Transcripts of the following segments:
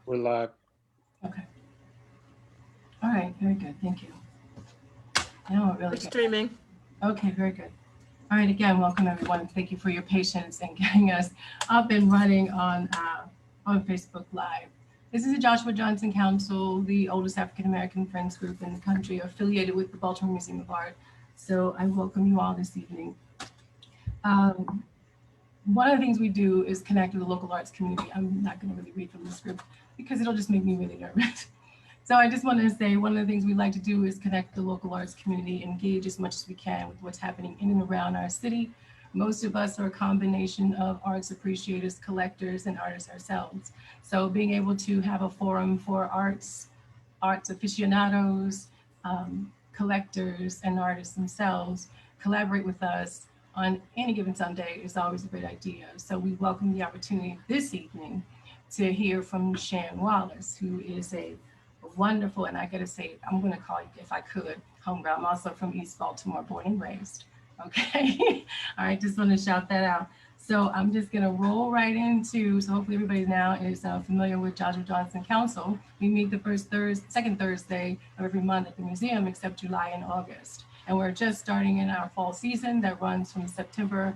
We're live. Okay. All right. Very good. Thank you. Now we're We're really good. streaming. Okay. Very good. All right. Again, welcome everyone. Thank you for your patience and getting us up and running on Facebook Live. This is the Joshua Johnson Council, the oldest African American Friends group in the country, affiliated with the Baltimore Museum of Art. So I welcome you all this evening. Um, One of the things we do is connect with the local arts community. I'm not going to really read from the script because it'll just make me really nervous. So I just wanted to say one of the things we like to do is connect the local arts community, engage as much as we can with what's happening in and around our city. Most of us are a combination of arts appreciators, collectors, and artists ourselves. So being able to have a forum for arts aficionados, collectors, and artists themselves collaborate with us on any given Sunday is always a great idea. So we welcome the opportunity this evening to hear from SHAN Wallace, who is a wonderful, and I gotta say, I'm gonna call you, if I could, homegirl. I'm also from East Baltimore, born and raised. Okay. All right, just want to shout that out. So I'm just gonna roll right into, so hopefully everybody now is familiar with Joshua Johnson Council. We meet the second Thursday of every month at the museum, except July and August. And we're just starting in our fall season that runs from September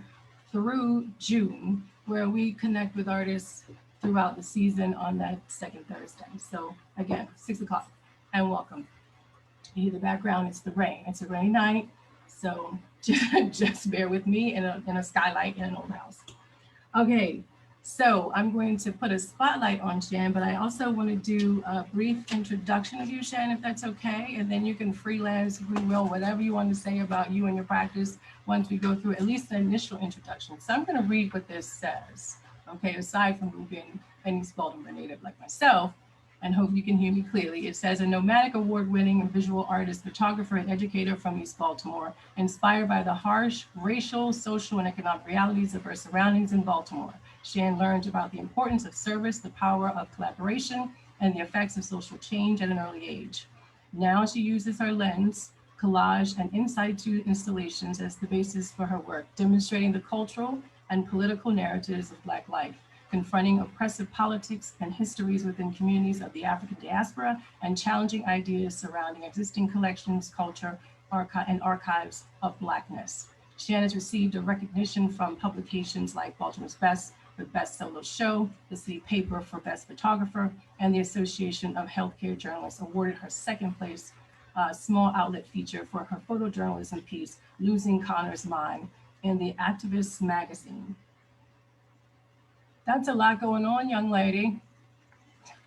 through June, where we connect with artists throughout the season on that second Thursday. So again, 6 o'clock, and welcome. You hear the background, it's the rain. It's a rainy night, so just bear with me in a skylight in an old house. Okay, so I'm going to put a spotlight on Shan, but I also want to do a brief introduction of you, Shan, if that's okay. And then you can freelance, if we will, whatever you want to say about you and your practice once we go through at least the initial introduction. So I'm going to read what this says. Okay, aside from me being an East Baltimore native like myself, and hope you can hear me clearly. It says, a nomadic award-winning visual artist, photographer, and educator from East Baltimore, inspired by the harsh racial, social, and economic realities of her surroundings in Baltimore. Shan learned about the importance of service, the power of collaboration, and the effects of social change at an early age. Now she uses her lens, collage, and in situ installations as the basis for her work, demonstrating the cultural and political narratives of Black life, confronting oppressive politics and histories within communities of the African diaspora, and challenging ideas surrounding existing collections, culture, and archives of Blackness. Shan has received a recognition from publications like Baltimore's Best for Best Solo Show, the City Paper for Best Photographer, and the Association of Healthcare Journalists awarded her second place small outlet feature for her photojournalism piece, Losing Connor's Mind, in the Activist magazine. That's a lot going on, young lady.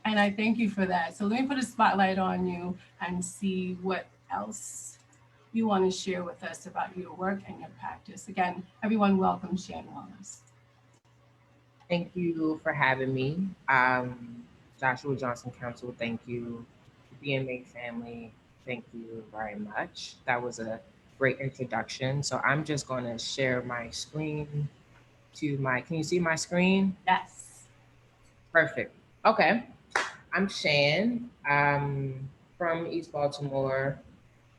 And I thank you for that. So let me put a spotlight on you and see what else you want to share with us about your work and your practice. Again, everyone welcome SHAN Wallace. Thank you for having me. Joshua Johnson Council, thank you. BMA family, thank you very much. That was a great introduction. So I'm just going to share my screen can you see my screen? Yes. Perfect. Okay. I'm Shan. From East Baltimore.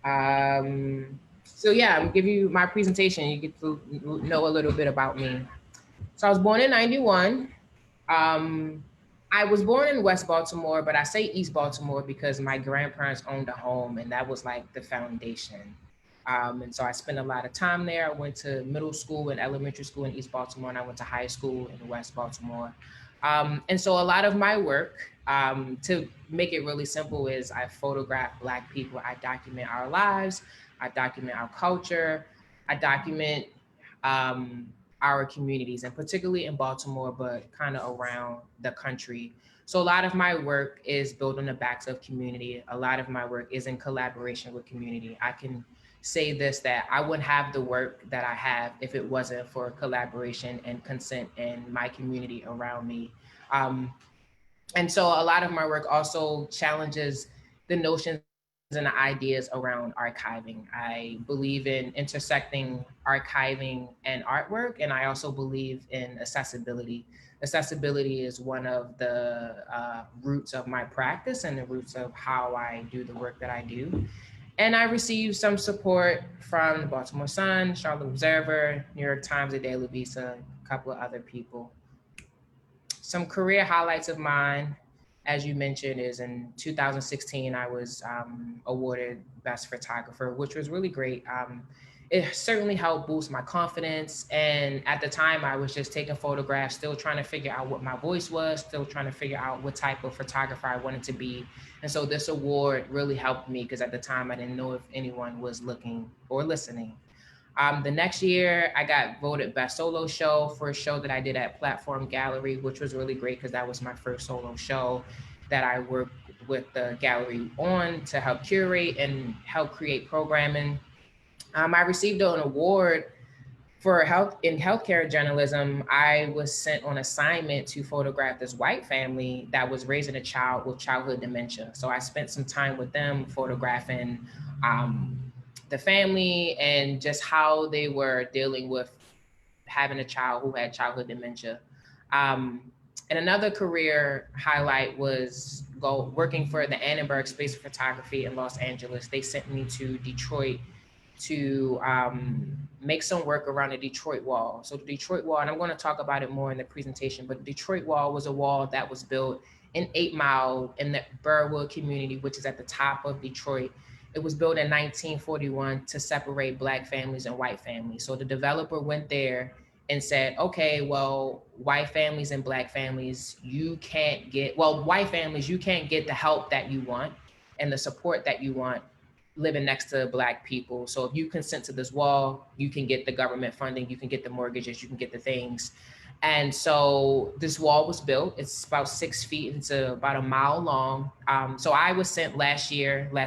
So yeah, I'm giving you my presentation. You get to know a little bit about me. So I was born in 91. I was born in West Baltimore, but I say East Baltimore because my grandparents owned a home and that was like the foundation. And so I spent a lot of time there. I went to middle school and elementary school in East Baltimore, and I went to high school in West Baltimore. And so a lot of my work, to make it really simple, is I photograph Black people. I document our lives. I document our culture. I document our communities, and particularly in Baltimore, but kind of around the country. So a lot of my work is built on the backs of community. A lot of my work is in collaboration with community. I can say this, that I wouldn't have the work that I have if it wasn't for collaboration and consent in my community around me. And so a lot of my work also challenges the notions and the ideas around archiving. I believe in intersecting archiving and artwork, and I also believe in accessibility. Accessibility is one of the roots of my practice and the roots of how I do the work that I do. And I received some support from the Baltimore Sun, Charlotte Observer, New York Times, the Daily Visa, a couple of other people. Some career highlights of mine. as you mentioned, is in 2016, I was awarded Best Photographer, which was really great. It certainly helped boost my confidence. And at the time, I was just taking photographs, still trying to figure out what my voice was, still trying to figure out what type of photographer I wanted to be. And so this award really helped me because at the time, I didn't know if anyone was looking or listening. The next year, I got voted Best Solo Show for a show that I did at Platform Gallery, which was really great because that was my first solo show that I worked with the gallery on to help curate and help create programming. I received an award for healthcare journalism. I was sent on assignment to photograph this white family that was raising a child with childhood dementia. So I spent some time with them photographing the family and just how they were dealing with having a child who had childhood dementia. And another career highlight was working for the Annenberg Space Photography in Los Angeles. They sent me to Detroit to make some work around the Detroit Wall. So the Detroit Wall, and I'm going to talk about it more in the presentation, but the Detroit Wall was a wall that was built in 8 Mile in the Burwood community, which is at the top of Detroit. It was built in 1941 to separate Black families and white families. So the developer went there and said, okay, well, white families and Black families, white families, you can't get the help that you want and the support that you want living next to Black people. So if you consent to this wall, you can get the government funding, you can get the mortgages, you can get the things. And so this wall was built. It's about 6 feet, it's about 1 mile long. So I was sent last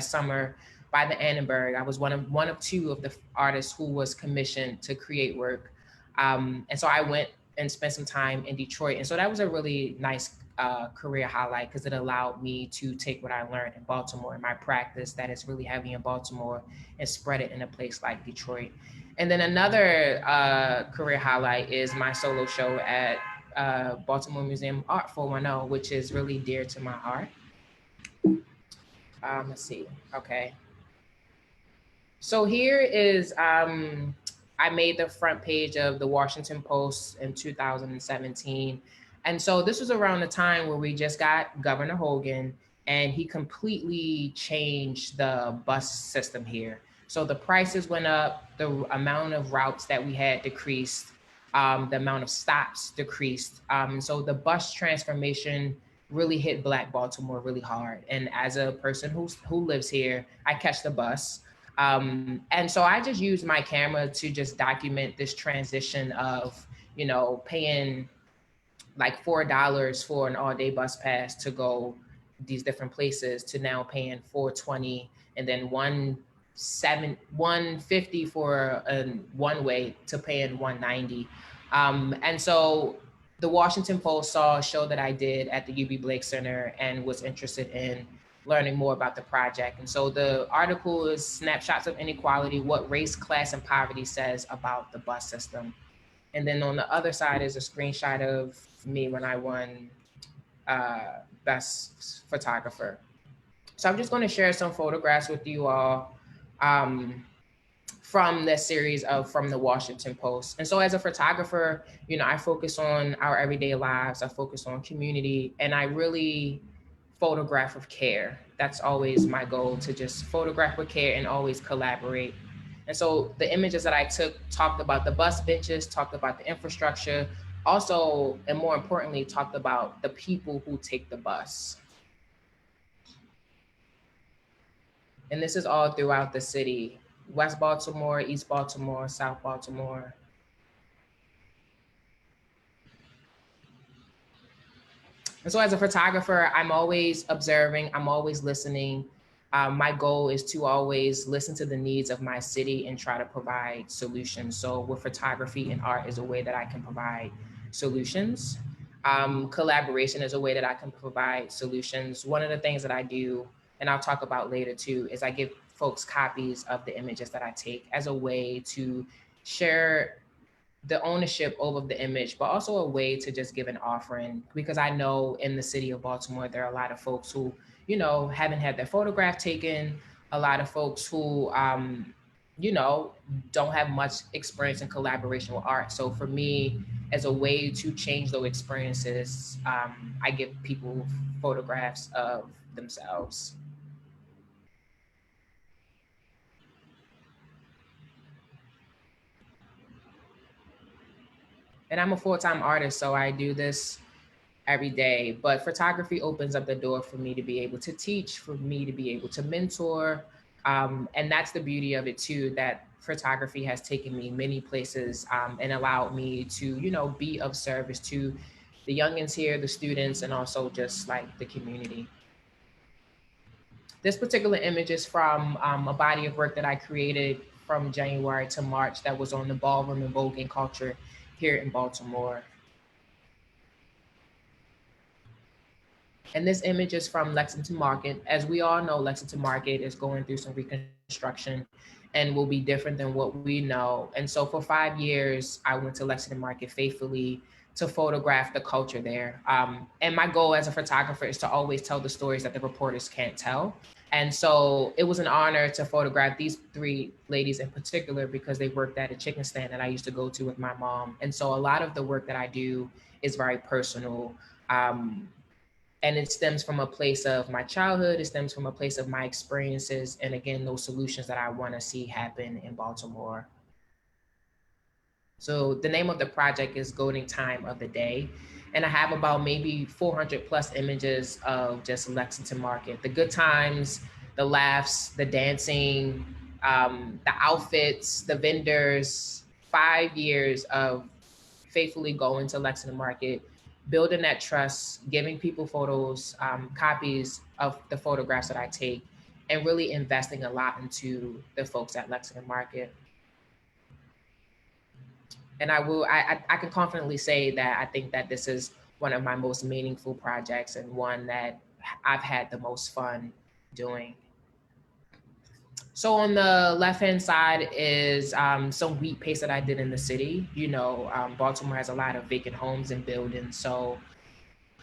summer, by the Annenberg. I was one of 2 of the artists who was commissioned to create work. And so I went and spent some time in Detroit. And so that was a really nice career highlight because it allowed me to take what I learned in Baltimore and my practice that is really heavy in Baltimore and spread it in a place like Detroit. And then another career highlight is my solo show at Baltimore Museum of Art 410, which is really dear to my heart. Let's see, okay. So here is, I made the front page of the Washington Post in 2017. And so this was around the time where we just got Governor Hogan and he completely changed the bus system here. So the prices went up, the amount of routes that we had decreased, the amount of stops decreased. So the bus transformation really hit Black Baltimore really hard. And as a person who lives here, I catch the bus. And so I just used my camera to just document this transition of, paying like $4 for an all-day bus pass to go these different places to now paying $4.20 and then $150 for a one-way to paying $190. And so the Washington Post saw a show that I did at the UB Blake Center and was interested in learning more about the project. And so the article is Snapshots of Inequality, What Race, Class, and Poverty Says About the Bus System. And then on the other side is a screenshot of me when I won Best Photographer. So I'm just going to share some photographs with you all from this series from the Washington Post. And so as a photographer, I focus on our everyday lives, I focus on community, and I really photograph with care. That's always my goal, to just photograph with care and always collaborate. And so the images that I took talked about the bus benches, talked about the infrastructure, also, and more importantly, talked about the people who take the bus. And this is all throughout the city: West Baltimore, East Baltimore, South Baltimore. And so as a photographer, I'm always observing, I'm always listening. My goal is to always listen to the needs of my city and try to provide solutions. So with photography and art is a way that I can provide solutions. Collaboration is a way that I can provide solutions. One of the things that I do, and I'll talk about later too, is I give folks copies of the images that I take as a way to share the ownership over the image, but also a way to just give an offering, because I know in the city of Baltimore, there are a lot of folks who, haven't had their photograph taken, a lot of folks who, don't have much experience in collaboration with art. So for me, as a way to change those experiences, I give people photographs of themselves. And I'm a full-time artist, so I do this every day. But photography opens up the door for me to be able to teach, for me to be able to mentor. And that's the beauty of it too, that photography has taken me many places, and allowed me to, be of service to the youngins here, the students, and also just like the community. This particular image is from a body of work that I created from January to March that was on the ballroom and voguing culture here in Baltimore. And this image is from Lexington Market. As we all know, Lexington Market is going through some reconstruction and will be different than what we know. And so for 5 years, I went to Lexington Market faithfully to photograph the culture there. And my goal as a photographer is to always tell the stories that the reporters can't tell. And so it was an honor to photograph these three ladies in particular because they worked at a chicken stand that I used to go to with my mom. And so a lot of the work that I do is very personal. And it stems from a place of my childhood. It stems from a place of my experiences. And again, those solutions that I want to see happen in Baltimore. So the name of the project is Golden Time of the Day. And I have about maybe 400 plus images of just Lexington Market, the good times, the laughs, the dancing, the outfits, the vendors, 5 years of faithfully going to Lexington Market, building that trust, giving people photos, copies of the photographs that I take, and really investing a lot into the folks at Lexington Market. And I can confidently say that I think that this is one of my most meaningful projects and one that I've had the most fun doing. So on the left-hand side is some wheat paste that I did in the city. Baltimore has a lot of vacant homes and buildings. So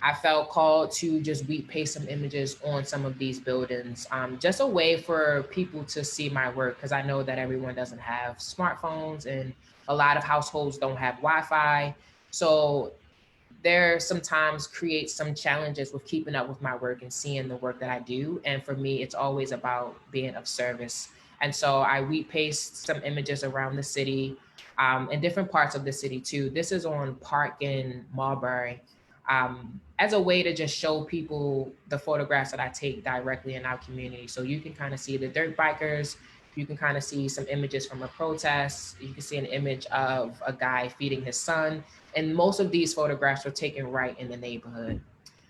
I felt called to just wheat paste some images on some of these buildings. Just a way for people to see my work, because I know that everyone doesn't have smartphones and a lot of households don't have Wi-Fi. So there sometimes creates some challenges with keeping up with my work and seeing the work that I do. And for me, it's always about being of service. And so I wheat paste some images around the city, in different parts of the city too. This is on Park in Marbury, as a way to just show people the photographs that I take directly in our community. So you can kind of see the dirt bikers, you can kind of see some images from a protest, you can see an image of a guy feeding his son. And most of these photographs were taken right in the neighborhood.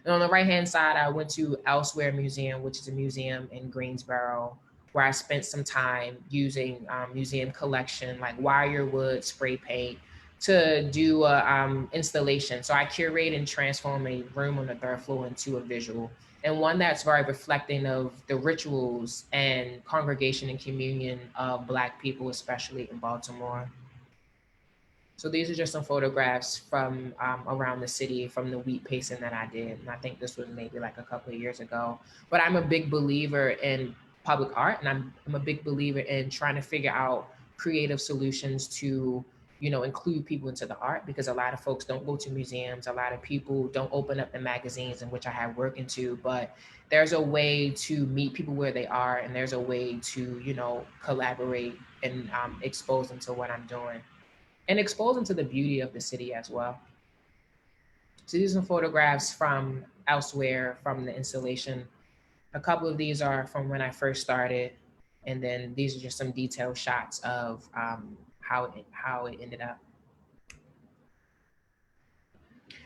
And on the right-hand side, I went to Elsewhere Museum, which is a museum in Greensboro, where I spent some time using museum collection, like wire, wood, spray paint, to do a installation. So I curate and transform a room on the third floor into a visual, and one that's very reflecting of the rituals and congregation and communion of Black people, especially in Baltimore. So these are just some photographs from around the city from the wheat pasting that I did. And I think this was maybe like a couple of years ago. But I'm a big believer in public art, and I'm a big believer in trying to figure out creative solutions to, include people into the art, because a lot of folks don't go to museums. A lot of people don't open up the magazines in which I have work into, but there's a way to meet people where they are, and there's a way to, collaborate and expose them to what I'm doing, and expose them to the beauty of the city as well. So these are photographs from Elsewhere, from the installation. A couple of these are from when I first started, and then these are just some detailed shots of how it ended up.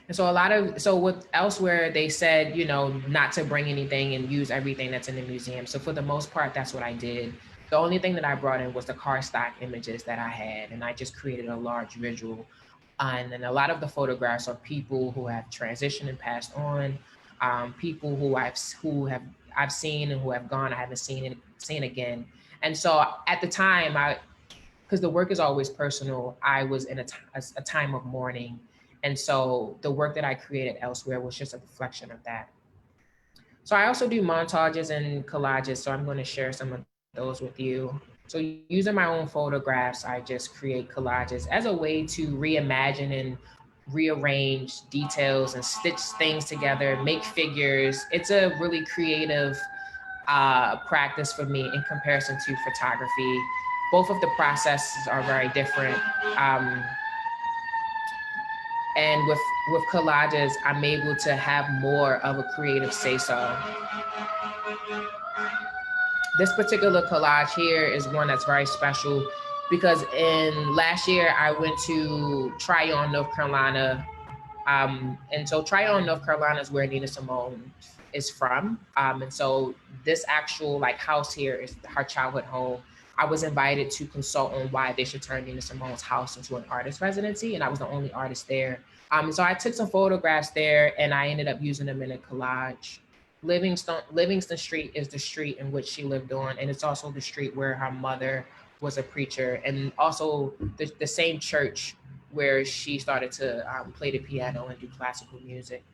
And so with Elsewhere, they said, not to bring anything and use everything that's in the museum. So for the most part, that's what I did. The only thing that I brought in was the cardstock images that I had, and I just created a large visual. And then a lot of the photographs are people who have transitioned and passed on, people who I've seen and who have gone, I haven't seen again. And so at the time, because the work is always personal, I was in a time of mourning. And so the work that I created Elsewhere was just a reflection of that. So I also do montages and collages. So I'm going to share some of those with you. So using my own photographs, I just create collages as a way to reimagine and rearrange details and stitch things together, make figures. It's a really creative practice for me in comparison to photography. Both of the processes are very different. Um, and with collages, I'm able to have more of a creative say-so. This particular collage here is one that's very special because in last year I went to Tryon, North Carolina. And so Tryon, North Carolina is where Nina Simone is from. And so this actual like house here is her childhood home. I was invited to consult on why they should turn Nina Simone's house into an artist residency, and I was the only artist there. So I took some photographs there, and I ended up using them in a collage. Livingston Street is the street in which she lived on, and it's also the street where her mother was a preacher, and also the same church where she started to play the piano and do classical music.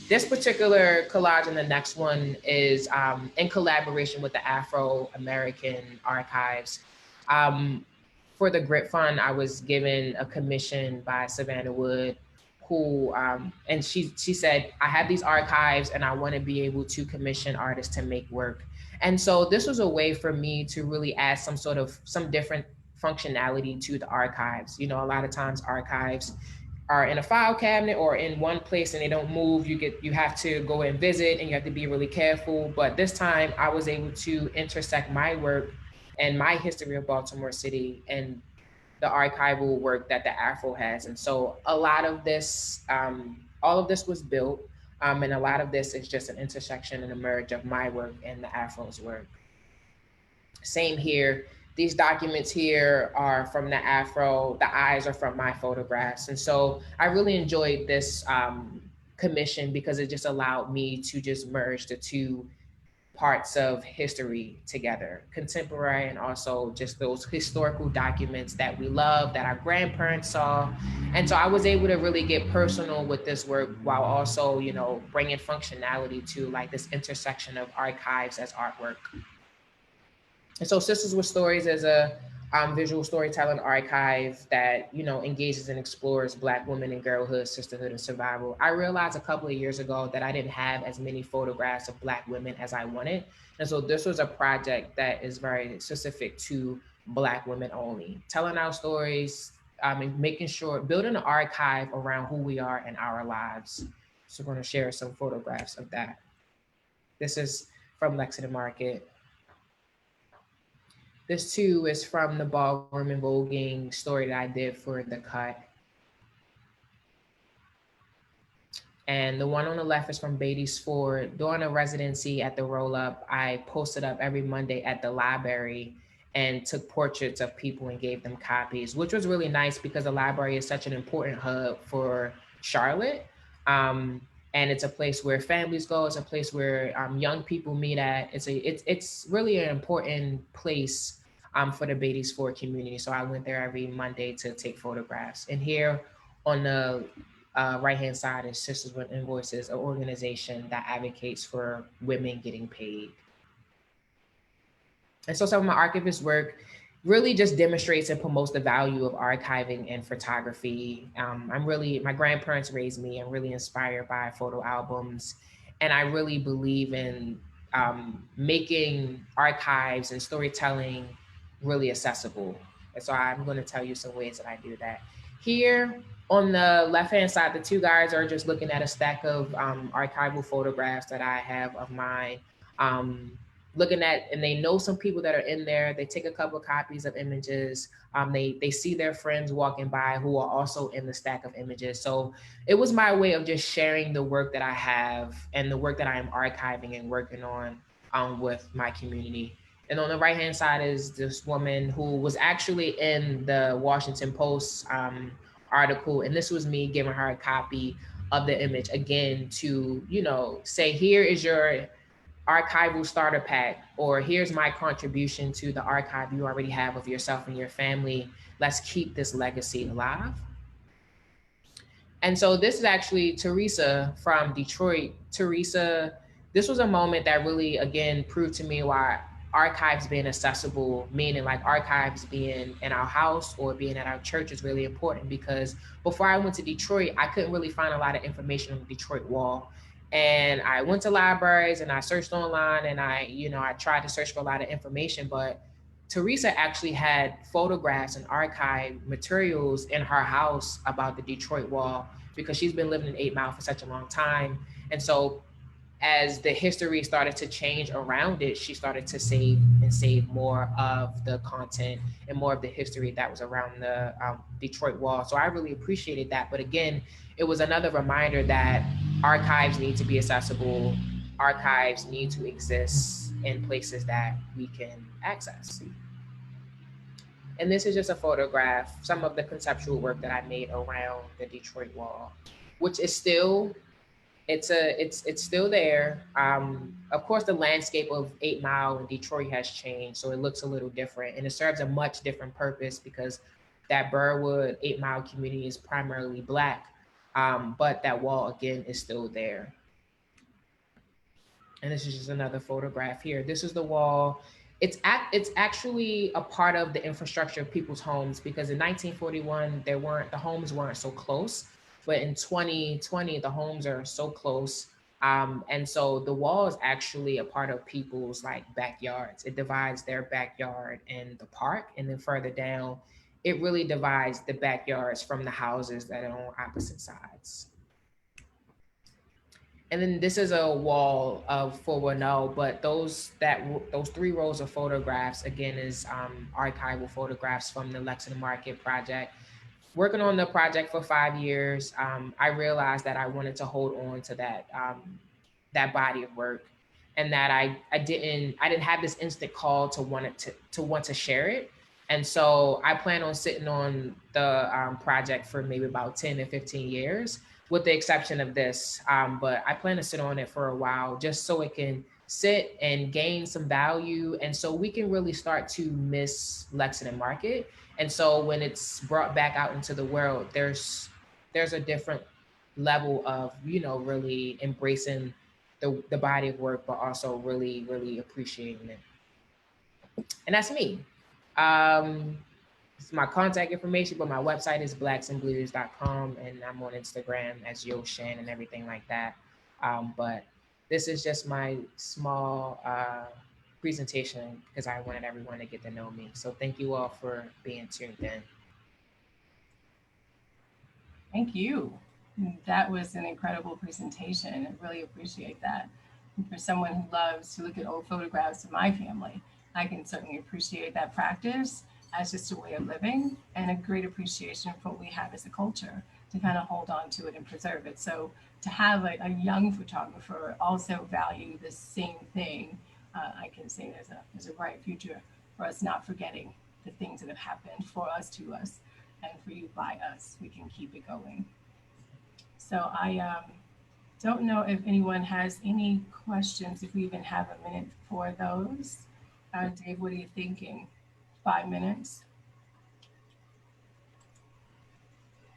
This particular collage and the next one is in collaboration with the Afro-American Archives. For the Grit Fund, I was given a commission by Savannah Wood, who, and she said, I have these archives and I want to be able to commission artists to make work. And so this was a way for me to really add some different functionality to the archives. You know, a lot of times archives are in a file cabinet or in one place and they don't move. You have to go and visit and you have to be really careful. But this time I was able to intersect my work and my history of Baltimore City and the archival work that the Afro has. And so a lot of this, all of this was built, and a lot of this is just an intersection and a merge of my work and the Afro's work. Same here. These documents here are from the Afro, the eyes are from my photographs. And so I really enjoyed this commission because it just allowed me to just merge the two parts of history together, contemporary and also just those historical documents that we love, that our grandparents saw. And so I was able to really get personal with this work while also, you know, bringing functionality to like this intersection of archives as artwork. And so Sisters with Stories is a visual storytelling archive that, you know, engages and explores Black women and girlhood, sisterhood, and survival. I realized a couple of years ago that I didn't have as many photographs of Black women as I wanted. And so this was a project that is very specific to Black women only, telling our stories, and making sure, building an archive around who we are in our lives. So we're going to share some photographs of that. This is from Lexington Market. This too is from the ballroom and voguing story that I did for The Cut. And the one on the left is from Beatty's Ford. During a residency at the Roll Up, I posted up every Monday at the library and took portraits of people and gave them copies, which was really nice because the library is such an important hub for Charlotte. And it's a place where families go. It's a place where young people meet at. It's really an important place for the Beatty's Ford community. So I went there every Monday to take photographs. And here on the right-hand side is Sisters with Invoices, an organization that advocates for women getting paid. And so some of my archivist work really just demonstrates and promotes the value of archiving and photography. My grandparents raised me. I'm really inspired by photo albums. And I really believe in making archives and storytelling really accessible. And so I'm going to tell you some ways that I do that. Here on the left-hand side, the two guys are just looking at a stack of archival photographs that I have of mine. Looking at, and they know some people that are in there. They take a couple of copies of images. They see their friends walking by who are also in the stack of images. So it was my way of just sharing the work that I have and the work that I am archiving and working on with my community. And on the right-hand side is this woman who was actually in the Washington Post article. And this was me giving her a copy of the image again to, you know, say, here is your archival starter pack, or here's my contribution to the archive you already have of yourself and your family. Let's keep this legacy alive. And so this is actually Teresa from Detroit. Teresa, this was a moment that really, again, proved to me why archives being accessible, meaning like archives being in our house or being at our church is really important, because before I went to Detroit, I couldn't really find a lot of information on the Detroit wall. And I went to libraries and I searched online and I tried to search for a lot of information, but Teresa actually had photographs and archive materials in her house about the Detroit wall because she's been living in 8 Mile for such a long time. And so as the history started to change around it, she started to save more of the content and more of the history that was around the Detroit wall. So I really appreciated that. But again, it was another reminder that archives need to be accessible. Archives need to exist in places that we can access. And this is just a photograph, some of the conceptual work that I made around the Detroit wall, which is still it's still there. Of course, the landscape of 8 Mile and Detroit has changed, so it looks a little different, and it serves a much different purpose because that Burwood 8 Mile community is primarily Black, but that wall again is still there. And this is just another photograph here. This is the wall. It's actually a part of the infrastructure of people's homes, because in 1941 the homes weren't so close, but in 2020 the homes are so close. And so the wall is actually a part of people's like backyards. It divides their backyard and the park, and then further down, it really divides the backyards from the houses that are on opposite sides. And then this is a wall of 410, but those 3 rows of photographs again is archival photographs from the Lexington Market project. Working on the project for 5 years, I realized that I wanted to hold on to that body of work, and that I didn't have this instant call to want to share it. And so I plan on sitting on the project for maybe about 10 to 15 years, with the exception of this. But I plan to sit on it for a while, just so it can sit and gain some value. And so we can really start to miss Lexington Market. And so when it's brought back out into the world, there's a different level of, really embracing the body of work, but also really, really appreciating it. And that's me. It's my contact information, but my website is blacksandblues.com, and I'm on Instagram as YoShan and everything like that. But this is just my small presentation because I wanted everyone to get to know me. So thank you all for being tuned in. Thank you. That was an incredible presentation. I really appreciate that. And for someone who loves to look at old photographs of my family, I can certainly appreciate that practice as just a way of living, and a great appreciation for what we have as a culture to kind of hold on to it and preserve it. So to have a young photographer also value the same thing, I can say there's a bright future for us not forgetting the things that have happened for us, to us, and for you, by us. We can keep it going. So I don't know if anyone has any questions, if we even have a minute for those. Dave, what are you thinking? 5 minutes?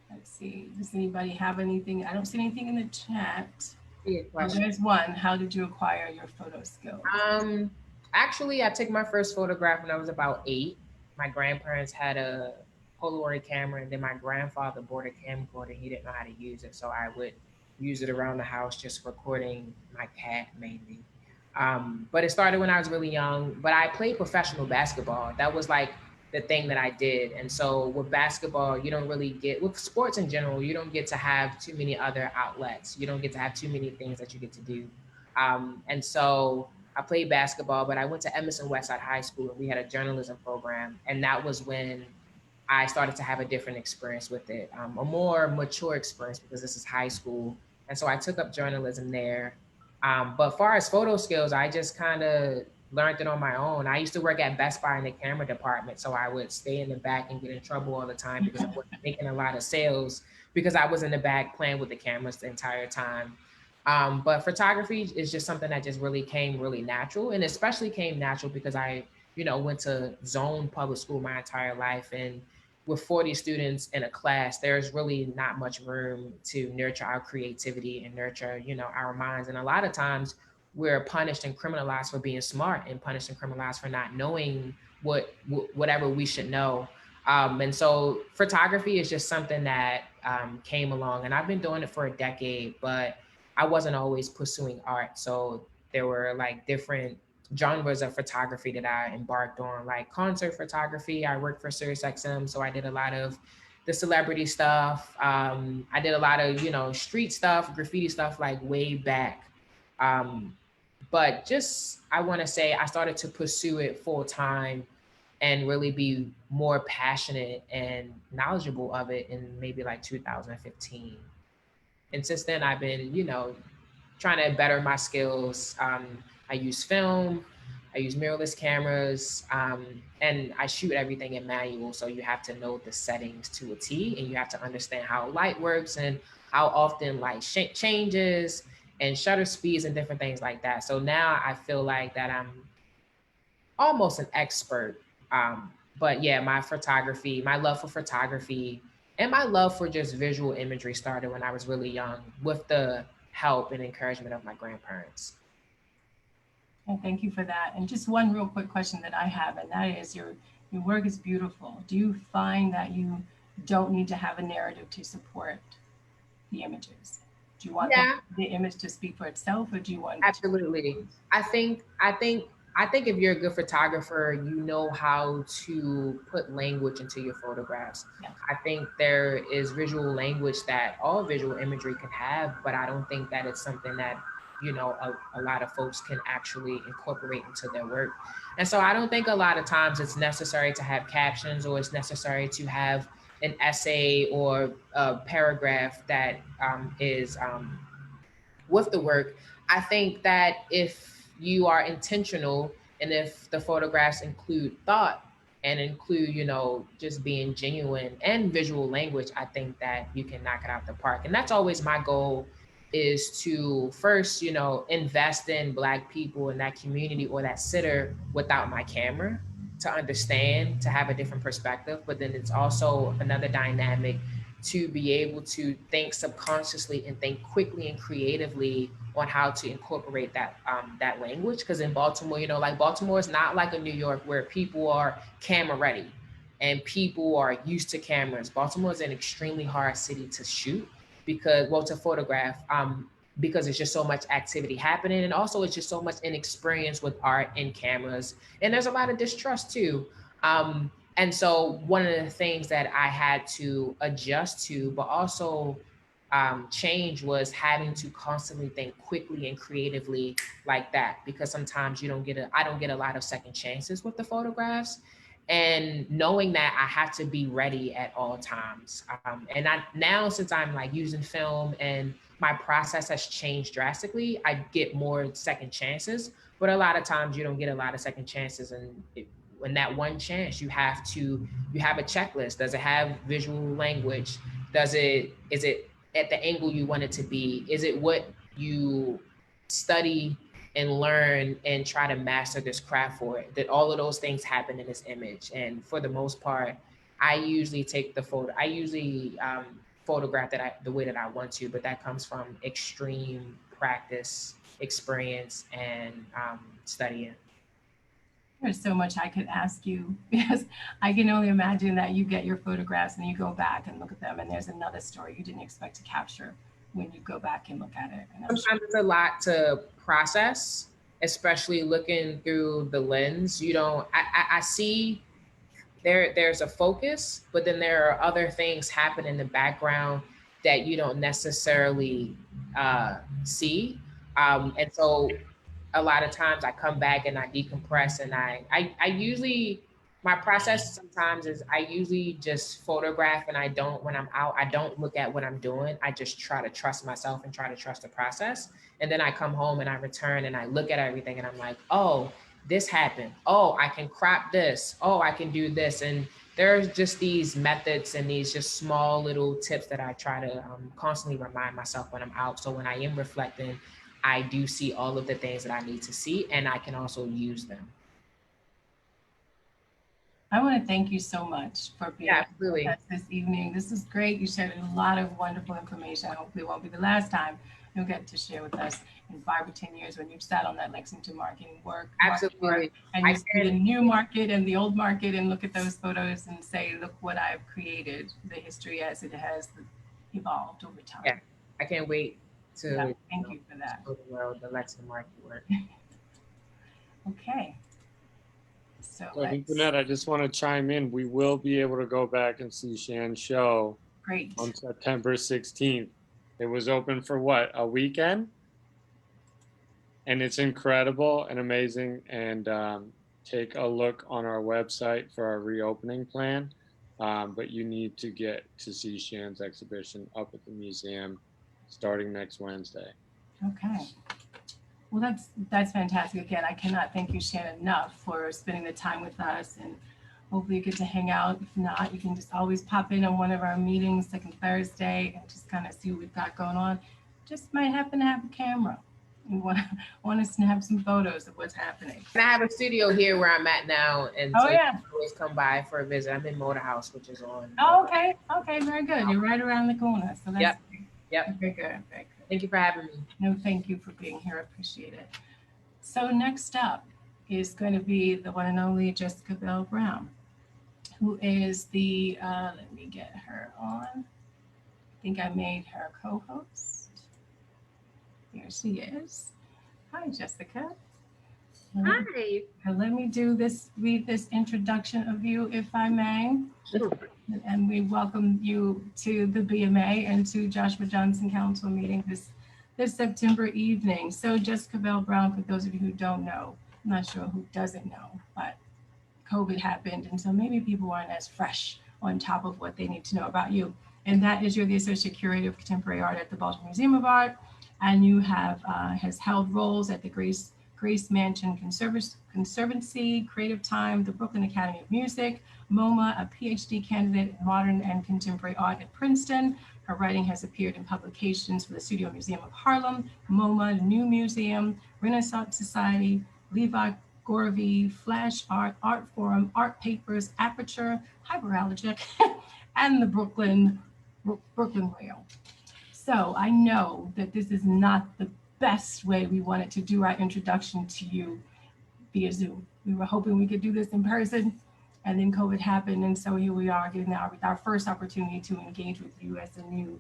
Let's see. Does anybody have anything? I don't see anything in the chat. Oh, there's one. How did you acquire your photo skills? Actually, I took my first photograph when I was about 8. My grandparents had a Polaroid camera, and then my grandfather bought a camcorder. He didn't know how to use it, so I would use it around the house, just recording my cat mainly. But it started when I was really young. But I played professional basketball. That was like the thing that I did. And so with basketball, you don't really get, with sports in general, you don't get to have too many other outlets. You don't get to have too many things that you get to do. And so I played basketball, but I went to Emerson Westside High School, and we had a journalism program. And that was when I started to have a different experience with it, a more mature experience, because this is high school. And so I took up journalism there. But as far as photo skills, I just kind of learned it on my own. I used to work at Best Buy in the camera department, so I would stay in the back and get in trouble all the time because I wasn't making a lot of sales, because I was in the back playing with the cameras the entire time. But photography is just something that just really came really natural, and especially came natural because I, went to zone public school my entire life, and with 40 students in a class, there's really not much room to nurture our creativity and nurture, our minds. And a lot of times we're punished and criminalized for being smart and punished and criminalized for not knowing whatever we should know. And so photography is just something that came along, and I've been doing it for a decade, but I wasn't always pursuing art. So there were like different genres of photography that I embarked on, like concert photography. I worked for SiriusXM, so I did a lot of the celebrity stuff. I did a lot of, street stuff, graffiti stuff, like way back. But just, I want to say I started to pursue it full time and really be more passionate and knowledgeable of it in maybe like 2015. And since then, I've been, trying to better my skills. I use film, I use mirrorless cameras, and I shoot everything in manual. So you have to know the settings to a T, and you have to understand how light works and how often light changes and shutter speeds and different things like that. So now I feel like that I'm almost an expert. But yeah, my love for photography and my love for just visual imagery started when I was really young with the help and encouragement of my grandparents. And thank you for that. And just one real quick question that I have, and that is your work is beautiful. Do you find that you don't need to have a narrative to support the images? Do you want the image to speak for itself, or do you want absolutely? I think if you're a good photographer, you know how to put language into your photographs. Yeah. I think there is visual language that all visual imagery can have, but I don't think that it's something that a lot of folks can actually incorporate into their work. And so I don't think a lot of times it's necessary to have captions, or it's necessary to have an essay or a paragraph that is with the work. I think that if you are intentional and if the photographs include thought and include, just being genuine and visual language, I think that you can knock it out the park. And that's always my goal, is to first, invest in Black people in that community or that sitter without my camera, to understand, to have a different perspective. But then it's also another dynamic to be able to think subconsciously and think quickly and creatively on how to incorporate that that language. Because in Baltimore, like Baltimore is not like a New York where people are camera ready and people are used to cameras. Baltimore is an extremely hard city to shoot to photograph, because it's just so much activity happening, and also it's just so much inexperience with art and cameras, and there's a lot of distrust too. And so one of the things that I had to adjust to, but also change, was having to constantly think quickly and creatively like that, because sometimes I don't get a lot of second chances with the photographs. And knowing that I have to be ready at all times. And now, since I'm like using film and my process has changed drastically, I get more second chances, but a lot of times you don't get a lot of second chances. And when that one chance, you have a checklist. Does it have visual language? Is it at the angle you want it to be? Is it what you study and learn and try to master this craft for it? That all of those things happen in this image. And for the most part, I usually take the photo. I usually photograph the way that I want to, but that comes from extreme practice, experience, and studying. There's so much I could ask you, because I can only imagine that you get your photographs and you go back and look at them, and there's another story you didn't expect to capture when you go back and look at it. Sometimes it's a lot to process, especially looking through the lens. I see there's a focus, but then there are other things happen in the background that you don't necessarily see. And so a lot of times I come back and I decompress, and I usually, my process sometimes is I usually just photograph, and when I'm out, I don't look at what I'm doing. I just try to trust myself and try to trust the process. And then I come home and I return and I look at everything and I'm like, oh, this happened. Oh, I can crop this. Oh, I can do this. And there's just these methods and these just small little tips that I try to constantly remind myself when I'm out. So when I am reflecting, I do see all of the things that I need to see, and I can also use them. I want to thank you so much for being with us this evening. This is great. You shared a lot of wonderful information. Hopefully it won't be the last time. you'll get to share with us in 5 or 10 years when you've sat on that Lexington marketing work. Absolutely. And you see the new market and the old market and look at those photos and say, look what I've created, the history as it has evolved over time. Yeah, I can't wait to thank you for that. show the world the Lexington market work. Okay. So Antoinette, I just want to chime in. We will be able to go back and see Shan's show great on September 16th. It was open for what, a weekend? And it's incredible and amazing. And take a look on our website for our reopening plan. But you need to get to see Shan's exhibition up at the museum starting next Wednesday. Okay. Well, that's fantastic. Again, I cannot thank you, Shan, enough for spending the time with us, and hopefully you get to hang out. If not, you can just always pop in on one of our meetings, second Thursday, and just kind of see what we've got going on. Just might happen to have a camera. We want to snap some photos of what's happening. And I have a studio here where I'm at now, and so you yeah, can always come by for a visit. I'm in Motor House, which is on. Oh, okay. Okay, very good. You're right around the corner, so that's Yep. Very good. Very good. Thank you for having me. No, thank you for being here. I appreciate it. So next up is going to be the one and only Jessica Bell Brown, who is the, let me get her on. I think I made her co-host. Here she is. Hi, Jessica. Hi. Let me read this introduction of you, if I may. Sure. And we welcome you to the BMA and to Joshua Johnson Council meeting this September evening. So Jessica Bell Brown, for those of you who don't know, I'm not sure who doesn't know, but COVID happened. And so maybe people aren't as fresh on top of what they need to know about you. And that is you're the Associate Curator of Contemporary Art at the Baltimore Museum of Art. And you have has held roles at the Grace Mansion Conservancy, Creative Time, the Brooklyn Academy of Music, MoMA, a PhD candidate in modern and contemporary art at Princeton. Her writing has appeared in publications for the Studio Museum of Harlem, MoMA, New Museum, Renaissance Society, Levi Gorovy, Flash Art, Art Forum, Art Papers, Aperture, Hyperallergic, and the Brooklyn Rail. So I know that this is not the best way we wanted to do our introduction to you via Zoom. We were hoping we could do this in person, and then COVID happened, and so here we are getting our first opportunity to engage with you as the new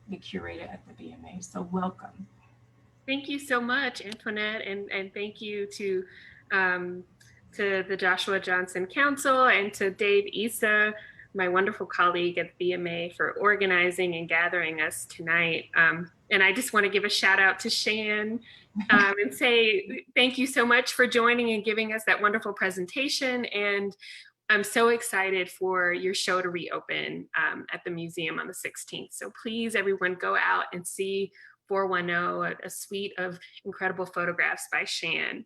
the curator at the BMA. So welcome. Thank you so much, Antoinette, and thank you to the Joshua Johnson Council and to Dave Issa, my wonderful colleague at the BMA, for organizing and gathering us tonight. And I just want to give a shout out to Shan and say thank you so much for joining and giving us that wonderful presentation. And I'm so excited for your show to reopen at the museum on the 16th. So please, everyone, go out and see 410, a suite of incredible photographs by Shan.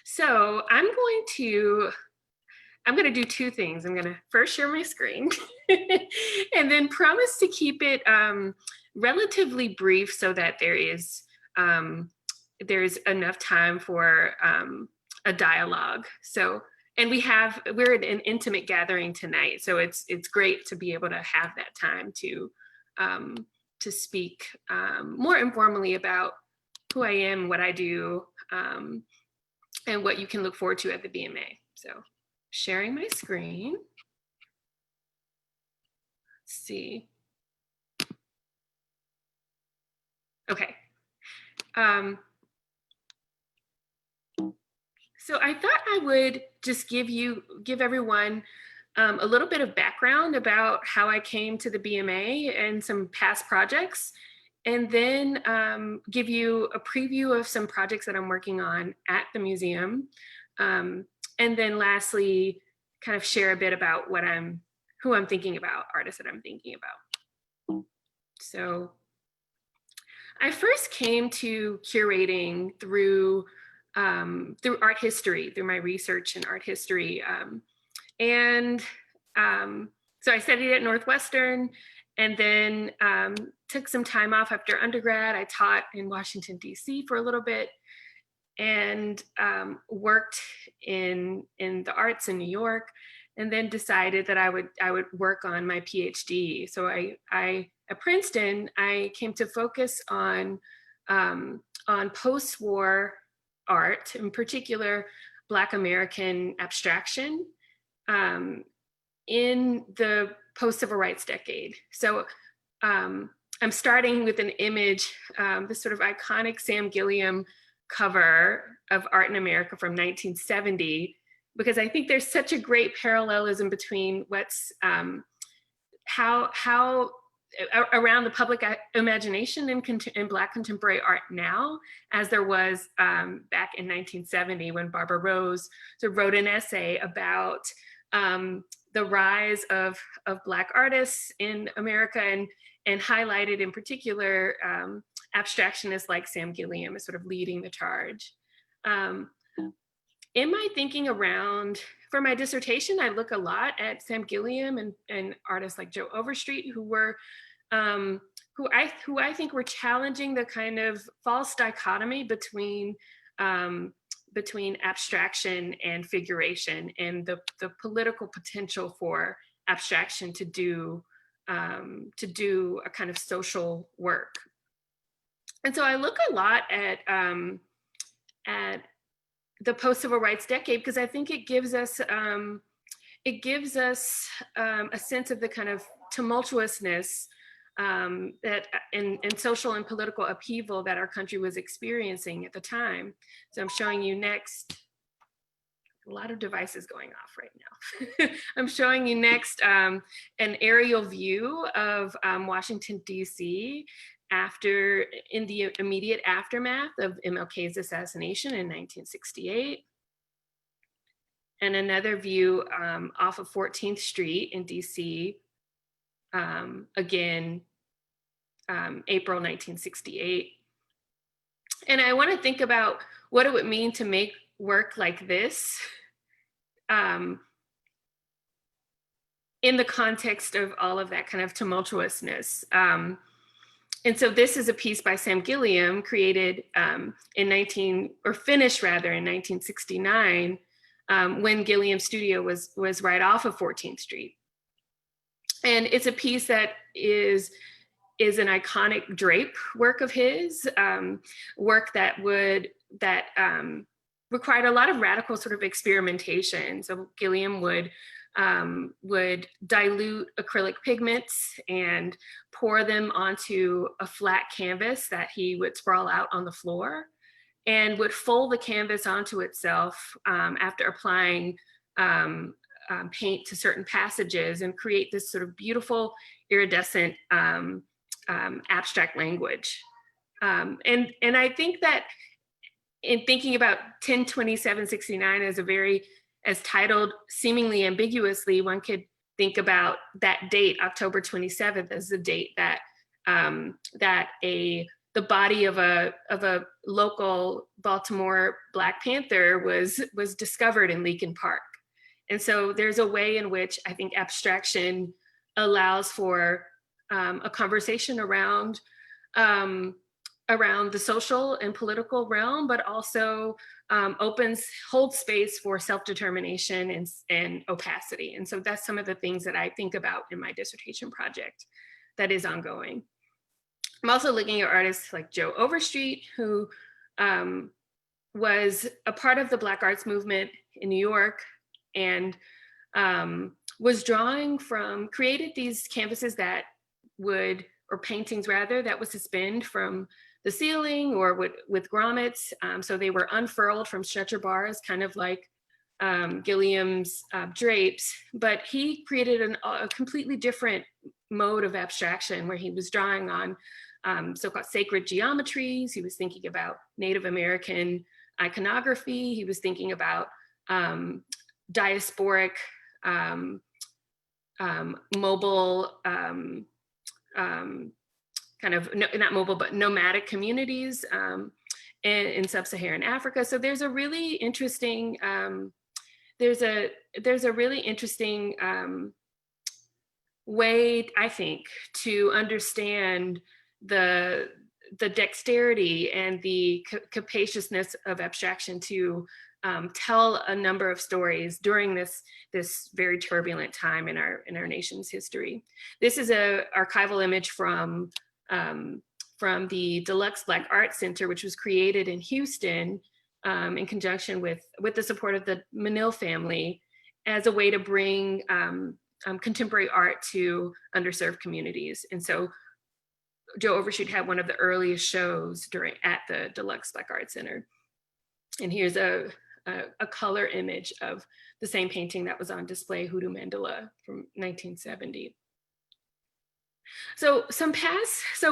So I'm going to do two things. I'm going to first share my screen and then promise to keep it relatively brief so that there's enough time for a dialogue. So, and we're in an intimate gathering tonight, so it's great to be able to have that time to speak more informally about who I am, what I do, and what you can look forward to at the BMA. So, sharing my screen. Let's see. Okay. So I thought I would just give everyone a little bit of background about how I came to the BMA and some past projects, and then give you a preview of some projects that I'm working on at the museum. And then lastly, kind of share a bit about who I'm thinking about, artists that I'm thinking about. So I first came to curating through art history, through my research in art history. So I studied at Northwestern, and then took some time off after undergrad. I taught in Washington, D.C. for a little bit, and worked in the arts in New York, and then decided that I would work on my PhD. So I at Princeton, I came to focus on post-war art, in particular, Black American abstraction in the post-civil rights decade. So I'm starting with an image, this sort of iconic Sam Gilliam cover of Art in America from 1970, because I think there's such a great parallelism between what's how around the public imagination in Black contemporary art now, as there was back in 1970 when Barbara Rose sort of wrote an essay about the rise of Black artists in America and highlighted in particular abstractionists like Sam Gilliam as sort of leading the charge. In my thinking around, for my dissertation, I look a lot at Sam Gilliam and artists like Joe Overstreet, who I think were challenging the kind of false dichotomy between abstraction and figuration, and the political potential for abstraction to do a kind of social work. And so I look a lot at the post-civil rights decade, because I think it gives us a sense of the kind of tumultuousness that and social and political upheaval that our country was experiencing at the time. So I'm showing you next, a lot of devices going off right now. I'm showing you next an aerial view of Washington, D.C. in the immediate aftermath of MLK's assassination in 1968. And another view off of 14th Street in DC, again, April 1968. And I want to think about what it would mean to make work like this in the context of all of that kind of tumultuousness. And so this is a piece by Sam Gilliam, created finished rather in 1969, when Gilliam's studio was right off of 14th Street. And it's a piece that is an iconic drape work of his, work that required a lot of radical sort of experimentation. So Gilliam would dilute acrylic pigments and pour them onto a flat canvas that he would sprawl out on the floor, and would fold the canvas onto itself after applying paint to certain passages, and create this sort of beautiful iridescent abstract language. And I think that in thinking about 10/27/69 as titled seemingly ambiguously, one could think about that date, October 27th, as the date that the body of a local Baltimore Black Panther was discovered in Leakin Park. And so there's a way in which I think abstraction allows for a conversation around the social and political realm, but also holds space for self-determination and opacity. And so that's some of the things that I think about in my dissertation project that is ongoing. I'm also looking at artists like Joe Overstreet, who was a part of the Black arts movement in New York, and was created these canvases or paintings rather, that would suspend from the ceiling or with grommets. So they were unfurled from stretcher bars, kind of like Gilliam's drapes, but he created a completely different mode of abstraction where he was drawing on so-called sacred geometries. He was thinking about Native American iconography. He was thinking about diasporic, mobile, kind of not mobile, but nomadic communities in sub-Saharan Africa. So there's a really interesting, way, I think, to understand the dexterity and the capaciousness of abstraction to tell a number of stories during this very turbulent time in our nation's history. This is a archival image from the Deluxe Black Art Center, which was created in Houston in conjunction with the support of the Menil family as a way to bring contemporary art to underserved communities. And so Joe Overstreet had one of the earliest shows at the Deluxe Black Art Center. And here's a color image of the same painting that was on display, Hoodoo Mandala, from 1970. So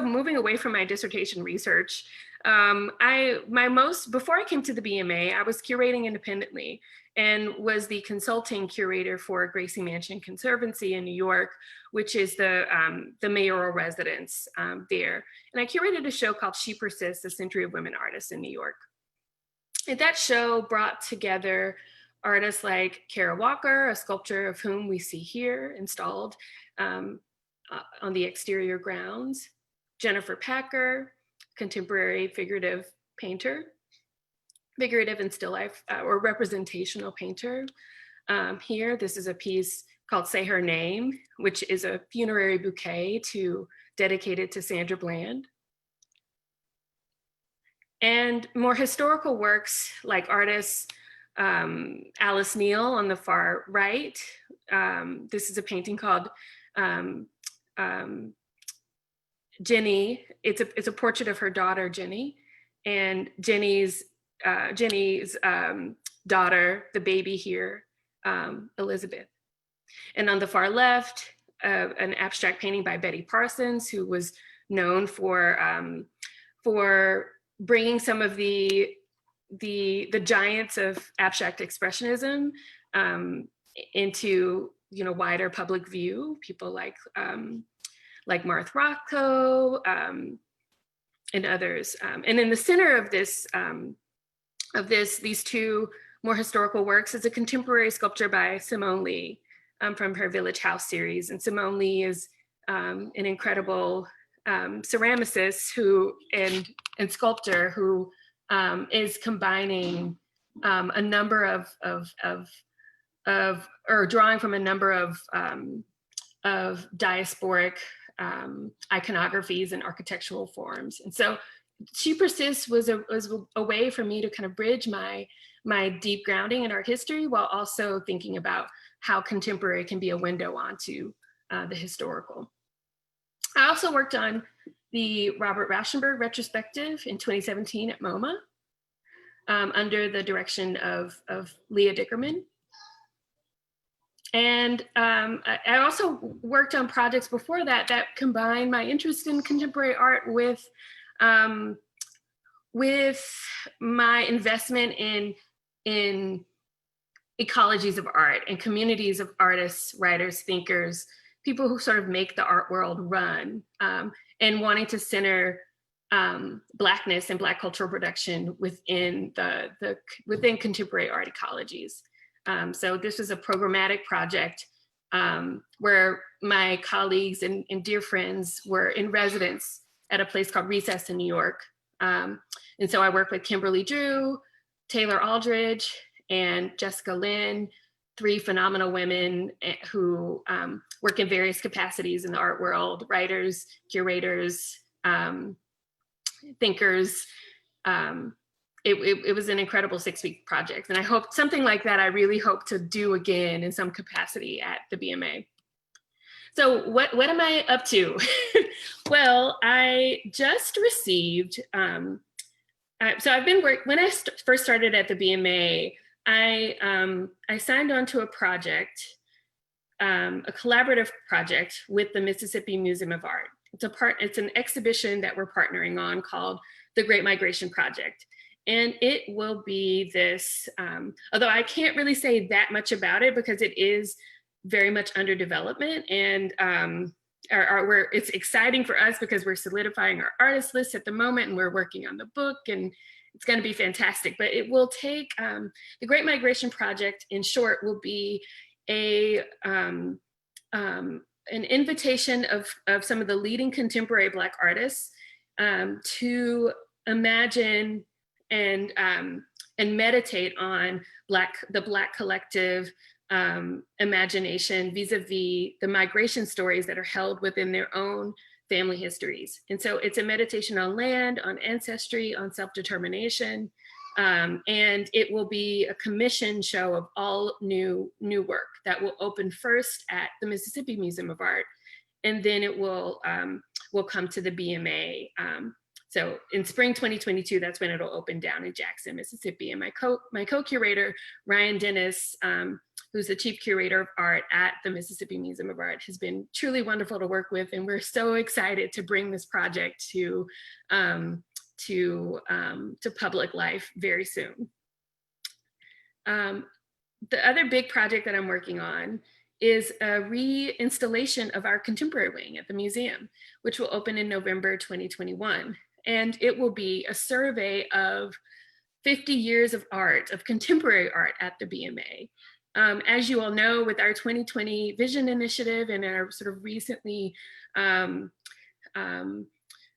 moving away from my dissertation research, before I came to the BMA, I was curating independently and was the consulting curator for Gracie Mansion Conservancy in New York, which is the mayoral residence there. And I curated a show called She Persists, A Century of Women Artists in New York. And that show brought together artists like Kara Walker, a sculptor of whom we see here installed on the exterior grounds, Jennifer Packer, contemporary figurative painter, figurative and still life or representational painter. Here, this is a piece called Say Her Name, which is a funerary bouquet dedicated to Sandra Bland. And more historical works like artists Alice Neal on the far right. This is a painting called Jenny. It's a portrait of her daughter, Jenny, and Jenny's daughter, the baby here, Elizabeth. And on the far left, an abstract painting by Betty Parsons, who was known for bringing some of the giants of abstract expressionism into wider public view. People like Martha Rothko and others. And in the center of these two more historical works is a contemporary sculpture by Simone Lee from her Village House series. And Simone Lee is an incredible ceramicist and sculptor who is combining a number or drawing from a number of diasporic iconographies and architectural forms. And so She Persists was a way for me to kind of bridge my deep grounding in art history while also thinking about how contemporary can be a window onto the historical. I also worked on the Robert Rashenberg Retrospective in 2017 at MoMA under the direction of Leah Dickerman. And I also worked on projects before that combined my interest in contemporary art with my investment in ecologies of art and communities of artists, writers, thinkers, people who sort of make the art world run, and wanting to center Blackness and Black cultural production within within contemporary art ecologies. So this was a programmatic project where my colleagues and dear friends were in residence at a place called Recess in New York. And so I worked with Kimberly Drew, Taylor Aldridge, and Jessica Lynn, three phenomenal women who work in various capacities in the art world: writers, curators, thinkers. It was an incredible 6-week project. And I hope something like that, I really hope to do again in some capacity at the BMA. So what am I up to? Well, I just received, when I first started at the BMA, I signed on to a project, a collaborative project with the Mississippi Museum of Art. It's an exhibition that we're partnering on called The Great Migration Project. And it will be this, although I can't really say that much about it because it is very much under development, and it's exciting for us because we're solidifying our artist list at the moment and we're working on the book, and it's going to be fantastic. But it will take, the Great Migration Project, in short, will be an invitation of some of the leading contemporary Black artists to imagine and and meditate on the Black collective imagination vis-a-vis the migration stories that are held within their own family histories. And so it's a meditation on land, on ancestry, on self-determination, and it will be a commission show of all new work that will open first at the Mississippi Museum of Art, and then it will come to the BMA. So in spring 2022, that's when it'll open down in Jackson, Mississippi. And my co-curator, Ryan Dennis, who's the chief curator of art at the Mississippi Museum of Art, has been truly wonderful to work with. And we're so excited to bring this project to public life very soon. The other big project that I'm working on is a reinstallation of our contemporary wing at the museum, which will open in November 2021. And it will be a survey of 50 years of art, of contemporary art at the BMA. As you all know, with our 2020 Vision Initiative and our sort of recently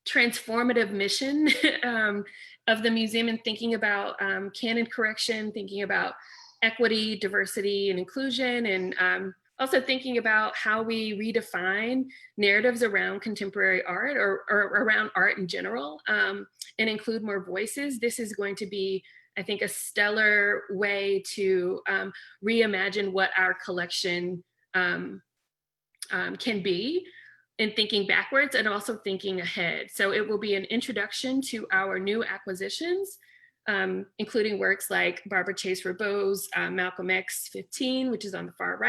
transformative mission of the museum and thinking about canon correction, thinking about equity, diversity, and inclusion, and also thinking about how we redefine narratives around contemporary art or around art in general, and include more voices. This is going to be, I think, a stellar way to reimagine what our collection can be, in thinking backwards and also thinking ahead. So it will be an introduction to our new acquisitions, including works like Barbara Chase Rabeau's Malcolm X 15, which is on the far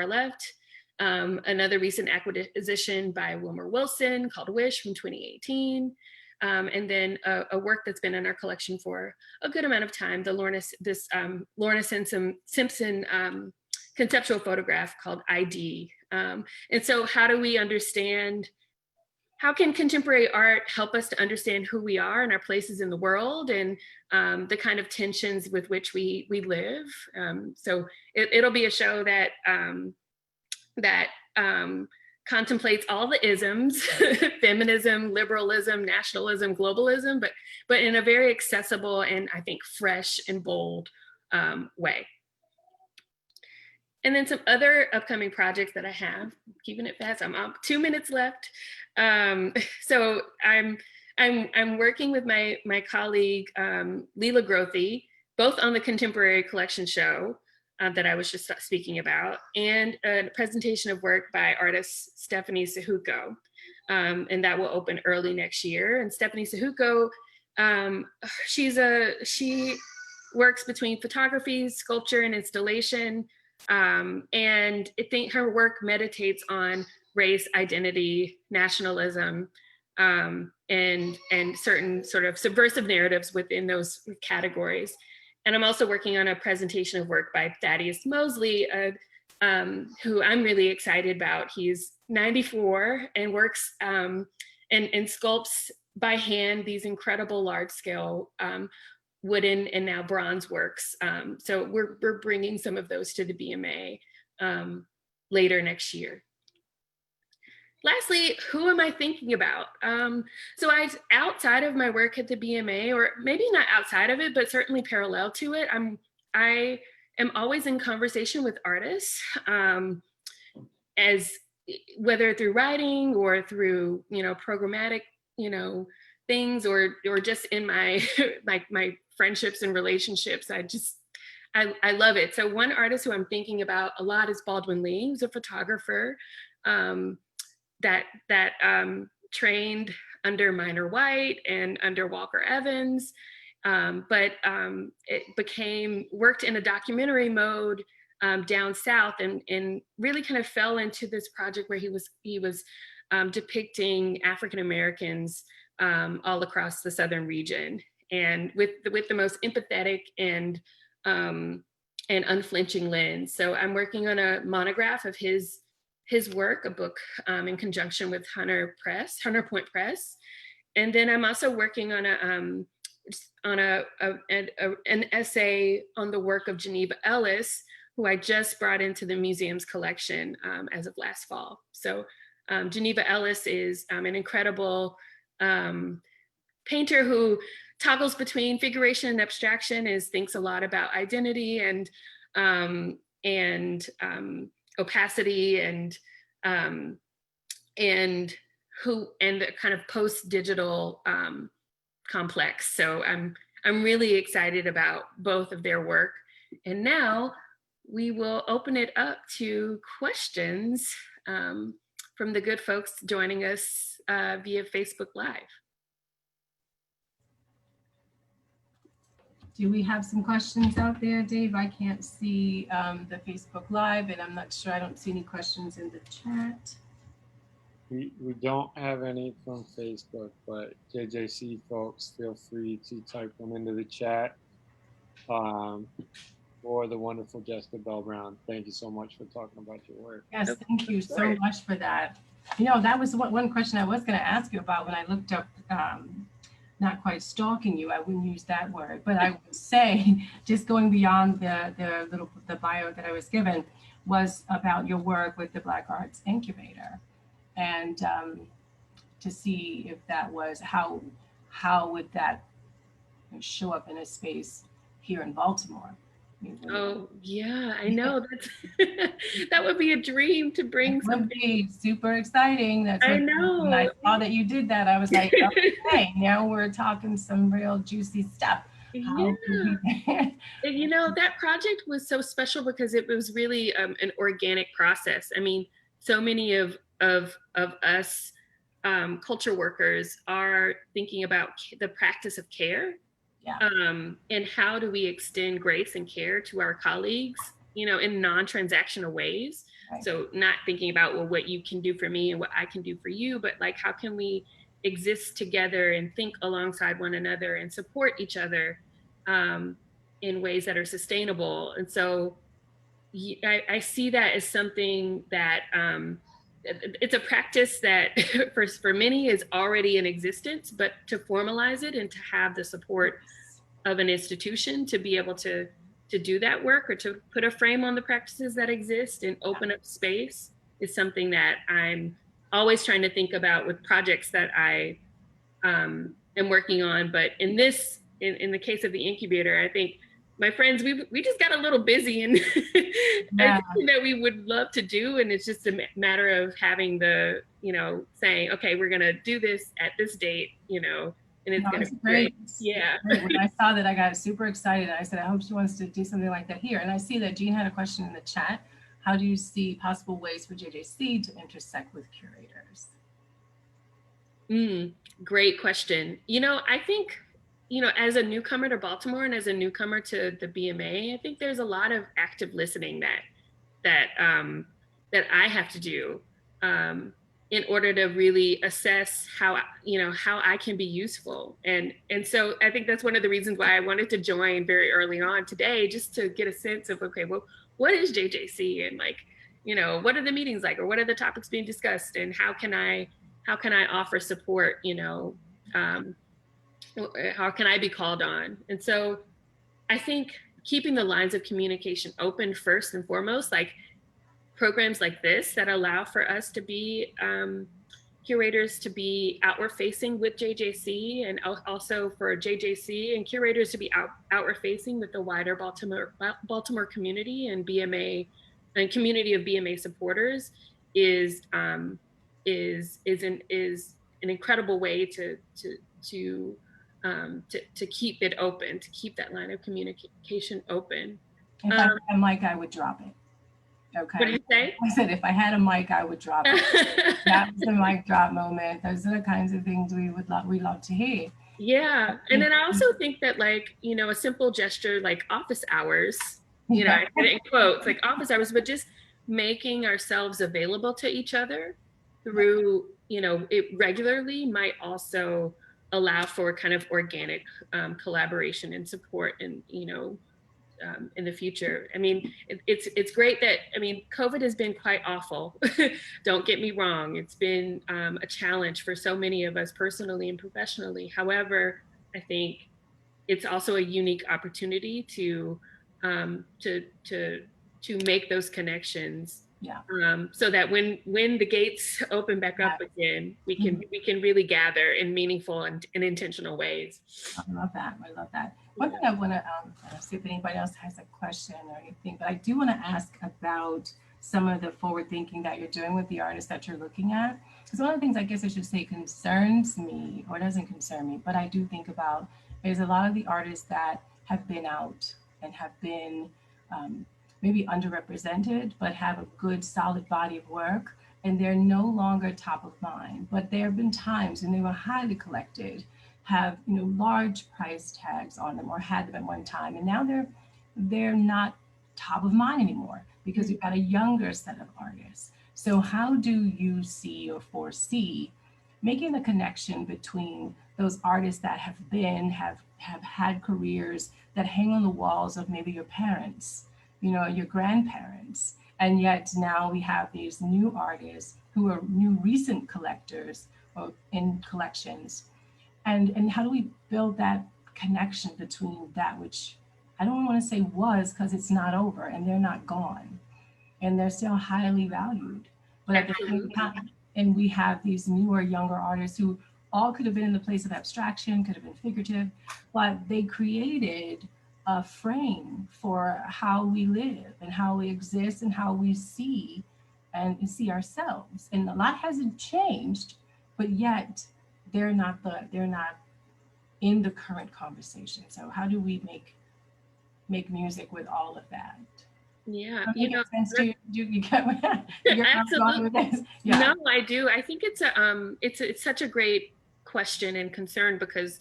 left. Another recent acquisition by Wilmer Wilson called Wish from 2018. And then a work that's been in our collection for a good amount of time, Lorna Simpson conceptual photograph called ID. And so how do we understand, how can contemporary art help us to understand who we are and our places in the world, and the kind of tensions with which we live? So it'll be a show that contemplates all the isms, feminism, liberalism, nationalism, globalism, but in a very accessible and I think fresh and bold way. And then some other upcoming projects that I have, keeping it fast, I'm up 2 minutes left. So I'm working with my colleague, Leela Grothy, both on the Contemporary Collection show that I was just speaking about, and a presentation of work by artist Stephanie Sahuko. And that will open early next year. And Stephanie Sahuko, she works between photography, sculpture, and installation. And I think her work meditates on race, identity, nationalism, and certain sort of subversive narratives within those categories. And I'm also working on a presentation of work by Thaddeus Mosley, who I'm really excited about. He's 94 and works and sculpts by hand these incredible large scale wooden and now bronze works. So we're bringing some of those to the BMA later next year. Lastly, who am I thinking about? So outside of my work at the BMA, or maybe not outside of it, but certainly parallel to it, I am always in conversation with artists, as whether through writing or through programmatic things, or just in my my friendships and relationships. I love it. So one artist who I'm thinking about a lot is Baldwin Lee, who's a photographer that trained under Minor White and under Walker Evans, but it worked in a documentary mode down south, and really kind of fell into this project where he was depicting African Americans all across the southern region, and with the most empathetic and unflinching lens. So I'm working on a monograph of his work, a book in conjunction with Hunter Point Press, and then I'm also working on an essay on the work of Geneva Ellis, who I just brought into the museum's collection as of last fall. So Geneva Ellis is an incredible painter who toggles between figuration and abstraction, is thinks a lot about identity and opacity and the kind of post-digital complex. So I'm really excited about both of their work. And now we will open it up to questions from the good folks joining us via Facebook Live. Do we have some questions out there, Dave? I can't see the Facebook Live, and I'm not sure. I don't see any questions in the chat. We don't have any from Facebook, but JJC folks, feel free to type them into the chat. For the wonderful Jessica Bell Brown, thank you so much for talking about your work. Yes, thank you so much for that. You know, that was one question I was going to ask you about when I looked up, not quite stalking you, I wouldn't use that word, but I would say, just going beyond the bio that I was given, was about your work with the Black Arts Incubator. And to see if that was, how would that show up in a space here in Baltimore? Oh yeah, I know. That's that would be a dream to bring. It would be super exciting. That's what, I know. When I saw that you did that, I was like, okay, now we're talking some real juicy stuff. Yeah. You know, that project was so special because it was really an organic process. I mean, so many of us culture workers are thinking about the practice of care. Yeah. And how do we extend grace and care to our colleagues, you know, in non-transactional ways. Right. So not thinking about, well, what you can do for me and what I can do for you, but like, how can we exist together and think alongside one another and support each other in ways that are sustainable. And so I see that as something that it's a practice that for many is already in existence, but to formalize it and to have the support of an institution to be able to do that work or to put a frame on the practices that exist and open up space is something that I'm always trying to think about with projects that I am working on. But in the case of the incubator, I think my friends, we just got a little busy and yeah. That we would love to do. And it's just a matter of having the, you know, saying, okay, we're going to do this at this date, you know, and it's going to be great. Yeah. When I saw that, I got super excited. I said, I hope she wants to do something like that here. And I see that Jean had a question in the chat. How do you see possible ways for JJC to intersect with curators? Great question. You know, I think, you know, as a newcomer to Baltimore and as a newcomer to the BMA, I think there's a lot of active listening that I have to do in order to really assess how I can be useful. And so I think that's one of the reasons why I wanted to join very early on today, just to get a sense of, okay, well, what is JJC? And like, you know, what are the meetings like, or what are the topics being discussed? And how can I offer support, you know, how can I be called on? And so I think keeping the lines of communication open first and foremost, like programs like this that allow for us to be curators to be outward facing with JJC, and also for JJC and curators to be outward facing with the wider Baltimore community and BMA and community of BMA supporters is an incredible way to keep it open, to keep that line of communication open. If I had a mic, I would drop it. Okay. What did you say? I said, if I had a mic, I would drop it. That was the mic drop moment. Those are the kinds of things we love to hear. Yeah. And then I also think that, like, you know, a simple gesture like office hours, you know, I put it in quotes, like office hours, but just making ourselves available to each other through, you know, it regularly might also allow for kind of organic collaboration and support and, you know, in the future. I mean, it's great that, I mean, COVID has been quite awful. Don't get me wrong. It's been a challenge for so many of us personally and professionally. However, I think it's also a unique opportunity to make those connections Yeah. So that when the gates open back up again, we can really gather in meaningful and intentional ways. I love that. I love that. One thing I want to see if anybody else has a question or anything, but I do want to ask about some of the forward thinking that you're doing with the artists that you're looking at. Because one of the things I guess I should say concerns me, or doesn't concern me, but I do think about is a lot of the artists that have been out and have been maybe underrepresented, but have a good solid body of work, and they're no longer top of mind. But there have been times when they were highly collected, have large price tags on them, or had them at one time, and now they're not top of mind anymore because you've got a younger set of artists. So how do you see or foresee making the connection between those artists that have had careers that hang on the walls of maybe your parents, your grandparents, and yet now we have these new artists who are new recent collectors or in collections, and how do we build that connection between that which I don't want to say was, because it's not over and they're not gone and they're still highly valued, but at the same time, and we have these newer younger artists who all could have been in the place of abstraction, could have been figurative, but they created a frame for how we live and how we exist and how we see and see ourselves. And a lot hasn't changed, but yet they're not in the current conversation. So how do we make music with all of that? Yeah, you get you're absolutely. With this? Yeah. No, I do. I think it's such a great question and concern because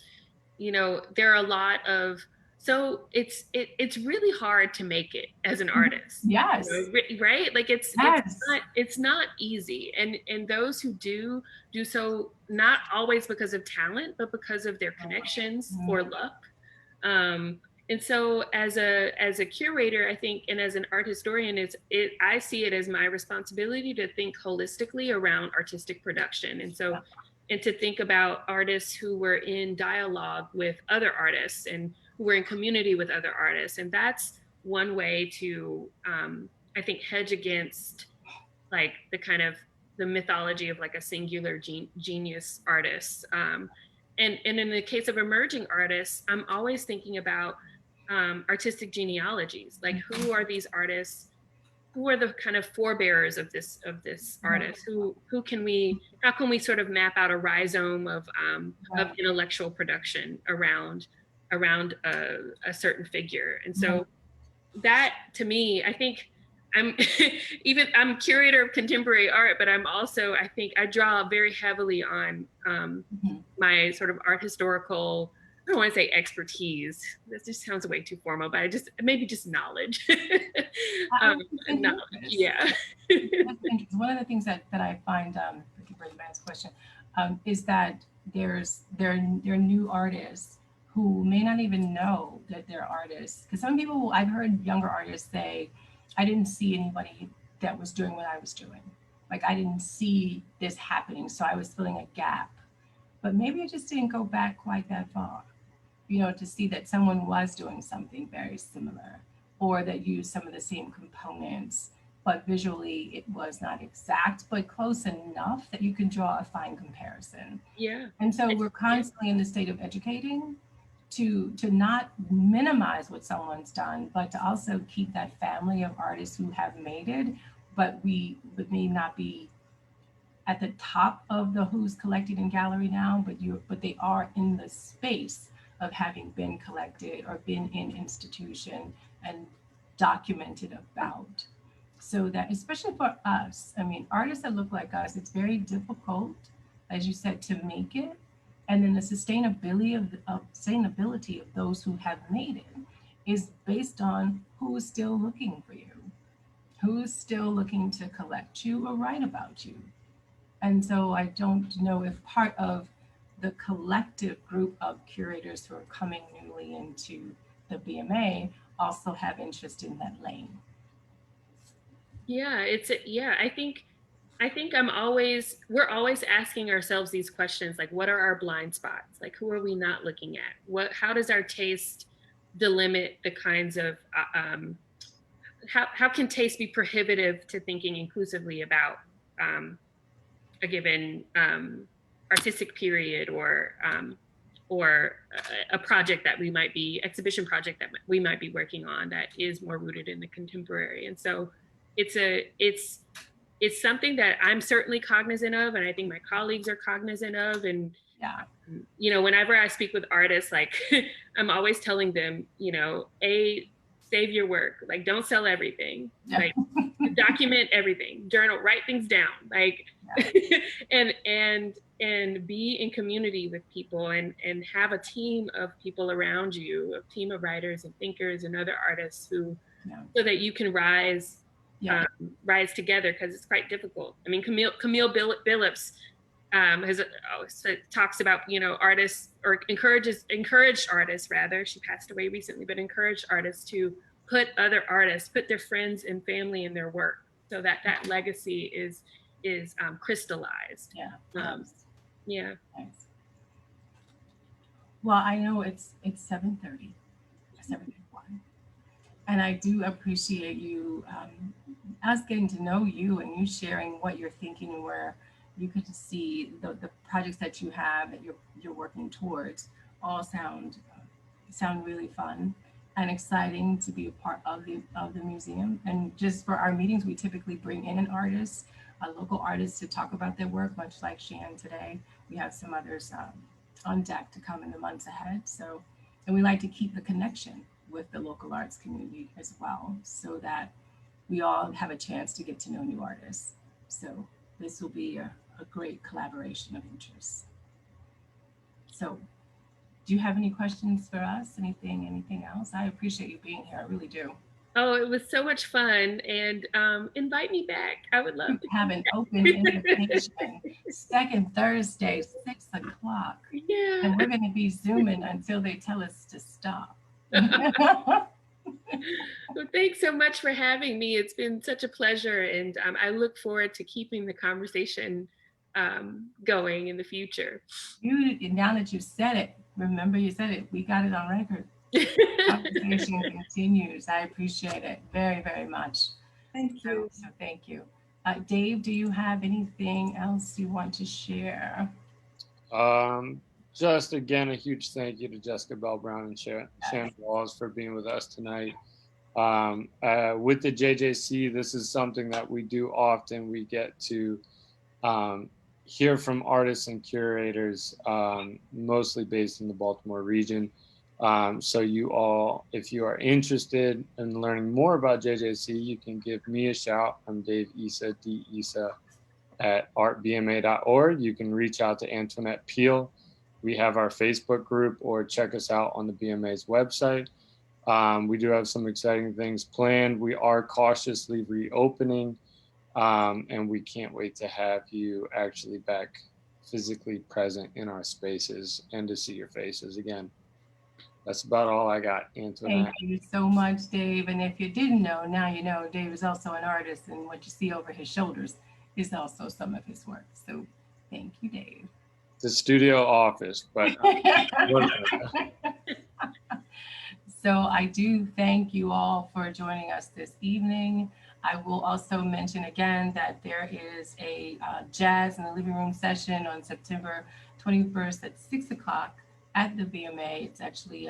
there are a lot of, so it's really hard to make it as an artist. Yes. Right? Like it's not easy. And those who do so not always because of talent, but because of their connections or luck. And so as a curator, I think, and as an art historian, I see it as my responsibility to think holistically around artistic production. And so, and to think about artists who were in dialogue with other artists and who were in community with other artists. And that's one way to, I think, hedge against like the mythology of like a singular genius artist. And in the case of emerging artists, I'm always thinking about artistic genealogies, like who are these artists, who are the kind of forebearers of this artist, how can we sort of map out a rhizome of intellectual production around a certain figure. And so that, to me, I think I'm curator of contemporary art, but I'm also, I think I draw very heavily on my sort of art historical, I don't want to say expertise. That just sounds way too formal, but maybe just knowledge. Knowledge. Yeah. One of the things that I find, for the man's question, is that there are new artists who may not even know that they're artists. Because some people, I've heard younger artists say, I didn't see anybody that was doing what I was doing. Like I didn't see this happening, so I was filling a gap. But maybe I just didn't go back quite that far, to see that someone was doing something very similar, or that used some of the same components, but visually it was not exact, but close enough that you can draw a fine comparison. Yeah. And so we're constantly in the state of educating to not minimize what someone's done, but to also keep that family of artists who have made it, but may not be at the top of the who's collected in gallery now, but they are in the space of having been collected or been in institution and documented about. So that, especially for us, I mean, artists that look like us, it's very difficult, as you said, to make it. And then the sustainability of those who have made it is based on who is still looking for you, who is still looking to collect you or write about you. And so I don't know if part of the collective group of curators who are coming newly into the BMA also have interest in that lane. Yeah, I think we're always asking ourselves these questions, like what are our blind spots? Like who are we not looking at? How does our taste delimit the kinds of how can taste be prohibitive to thinking inclusively about a given artistic period or a project that we might be, exhibition project that we might be working on that is more rooted in the contemporary. And so it's something that I'm certainly cognizant of, and I think my colleagues are cognizant of. And Yeah. you know, whenever I speak with artists, like I'm always telling them, you know, save your work, like don't sell everything, Yeah. like document everything, journal, write things down, like Yeah. and be in community with people and have a team of people around you, a team of writers and thinkers and other artists who, Yeah. so that you can rise Yeah. rise together, because it's quite difficult. I mean, Camille Billups talks about, you know, artists, or encouraged artists rather, she passed away recently, but encouraged artists to put other artists, put their friends and family in their work, so that that legacy is crystallized. Yeah. Yeah. Nice. Well, I know it's 7:30, 7:51, and I do appreciate you, us getting to know you and you sharing what you're thinking and where you could see the projects that you have that you're working towards all sound really fun and exciting to be a part of the museum. And just for our meetings, we typically bring in an artist, a local artist, to talk about their work, much like Shan today. We have some others on deck to come in the months ahead. So, and we like to keep the connection with the local arts community as well, so that we all have a chance to get to know new artists. So this will be a great collaboration of interests. So do you have any questions for us? Anything else? I appreciate you being here. I really do. Oh, it was so much fun, and invite me back. I would love to have an open invitation. Second Thursday, 6 o'clock. Yeah. And we're going to be Zooming until they tell us to stop. Well, thanks so much for having me. It's been such a pleasure, and I look forward to keeping the conversation going in the future. Now that you said it, remember you said it, we got it on record. Conversation continues. I appreciate it very, very much. Thank you. So thank you. Dave, do you have anything else you want to share? Just again, a huge thank you to Jessica Bell Brown and SHAN Wallace for being with us tonight. With the JJC, this is something that we do often. We get to hear from artists and curators, mostly based in the Baltimore region. So you all, if you are interested in learning more about JJC, you can give me a shout. I'm Dave Issa, D. Issa at artbma.org. You can reach out to Antoinette Peel. We have our Facebook group, or check us out on the BMA's website. We do have some exciting things planned. We are cautiously reopening, and we can't wait to have you actually back physically present in our spaces and to see your faces again. That's about all I got, Antoinette. Thank you so much, Dave. And if you didn't know, now you know. Dave is also an artist, and what you see over his shoulders is also some of his work. So thank you, Dave. The studio office, but so I do thank you all for joining us this evening. I will also mention again that there is a jazz in the living room session on September 21st at 6 o'clock at the BMA. It's actually,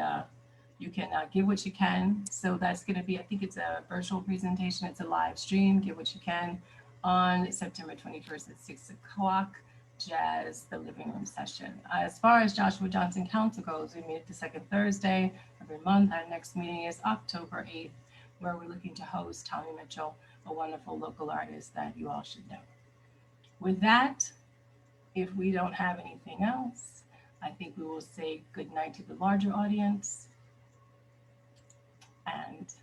you can give what you can. So that's going to be, I think it's a virtual presentation. It's a live stream, give what you can, on September 21st at 6 o'clock, jazz, the living room session. As far as Joshua Johnson Council goes, we meet the second Thursday every month. Our next meeting is October 8th, where we're looking to host Tommy Mitchell, a wonderful local artist that you all should know. With that, if we don't have anything else, I think we will say good night to the larger audience and